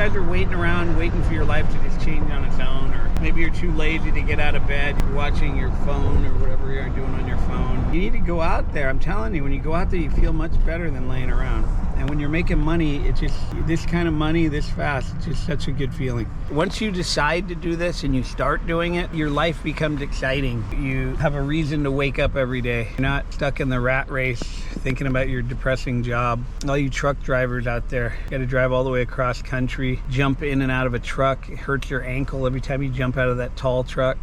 guys are waiting around, waiting for your life to just change on its own, or maybe you're too lazy to get out of bed, you're watching your phone or whatever you're doing on your phone. You need to go out there. I'm telling you, when you go out there, you feel much better than laying around. And when you're making money, it's just this kind of money this fast. It's just such a good feeling. Once you decide to do this and you start doing it, your life becomes exciting. You have a reason to wake up every day. You're not stuck in the rat race thinking about your depressing job. All you truck drivers out there, you got to drive all the way across country, jump in and out of a truck. It hurts your ankle every time you jump out of that tall truck.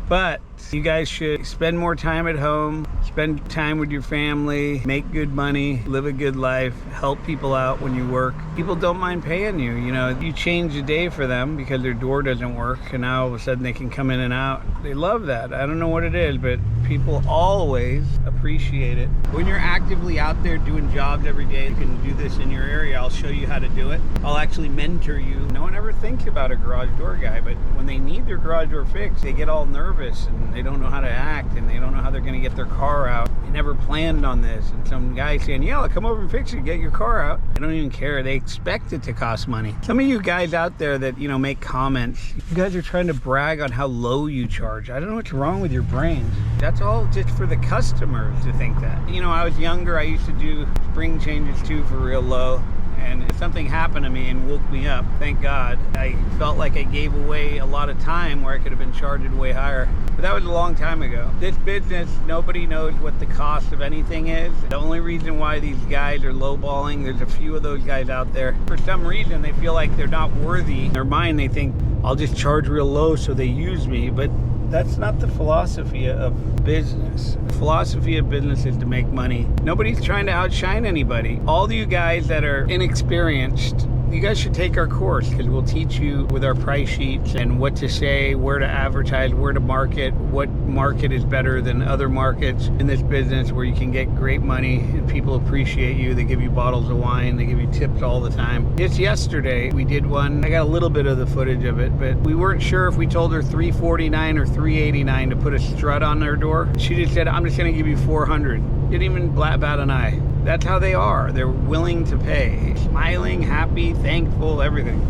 But you guys should spend more time at home, spend time with your family, make good money, live a good life, help people out when you work. People don't mind paying you. You know, you change the day for them because their door doesn't work, and now all of a sudden they can come in and out. They love that. I don't know what it is, but people always appreciate it. When you're actively out there doing jobs every day, you can do this in your area. I'll show you how to do it. I'll actually mentor you. No one ever thinks about a garage door guy, but when they need their garage door fixed, they get all nervous and they don't know how to act, and they don't know how they're going to get their car out. They never planned on this, and some guy saying, yeah, I'll come over and fix it, get your car out. They don't even care. They expect it to cost money. Some of you guys out there that, you know, make comments, you guys are trying to brag on how low you charge. I don't know what's wrong with your brains. That's all just for the customers to think that. You know, I was younger, I used to do spring changes too for real low. And if something happened to me and woke me up, thank God, I felt like I gave away a lot of time where I could have been charged way higher. But that was a long time ago. This business, nobody knows what the cost of anything is. The only reason why these guys are lowballing, there's a few of those guys out there. For some reason, they feel like they're not worthy. In their mind, they think, I'll just charge real low so they use me. But that's not the philosophy of business. The philosophy of business is to make money. Nobody's trying to outshine anybody. All you guys that are inexperienced, you guys should take our course, because we'll teach you with our price sheets and what to say, where to advertise, where to market, what market is better than other markets in this business where you can get great money and people appreciate you. They give you bottles of wine, they give you tips all the time. Just yesterday we did one. I got a little bit of the footage of it, but we weren't sure if we told her $349 or $389 to put a strut on their door. She just said, I'm just going to give you $400. Didn't even bat an eye. That's how they are. They're willing to pay. Smiling, happy, thankful, everything.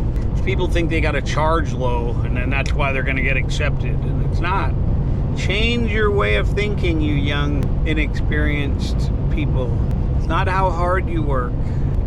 People think they got to charge low, and then that's why they're going to get accepted, and it's not. Change your way of thinking, you young, inexperienced people. It's not how hard you work.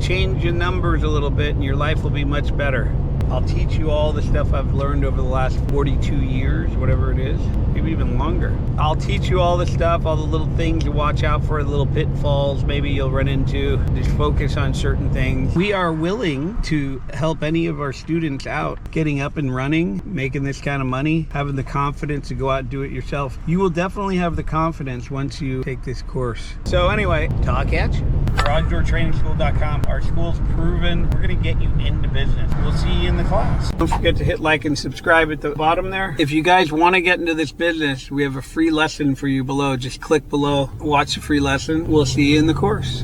Change your numbers a little bit, and your life will be much better. I'll teach you all the stuff I've learned over the last 42 years, whatever it is, maybe even longer. I'll teach you all the stuff, all the little things to watch out for, the little pitfalls maybe you'll run into. Just focus on certain things. We are willing to help any of our students out getting up and running, making this kind of money, having the confidence to go out and do it yourself. You will definitely have the confidence once you take this course. So anyway, talk at you. GarageDoorTrainingSchool.com. Our school's proven. We're going to get you into business. We'll see you in the class. Don't forget to hit like and subscribe at the bottom there. If you guys want to get into this business, we have a free lesson for you below. Just click below, watch the free lesson. We'll see you in the course.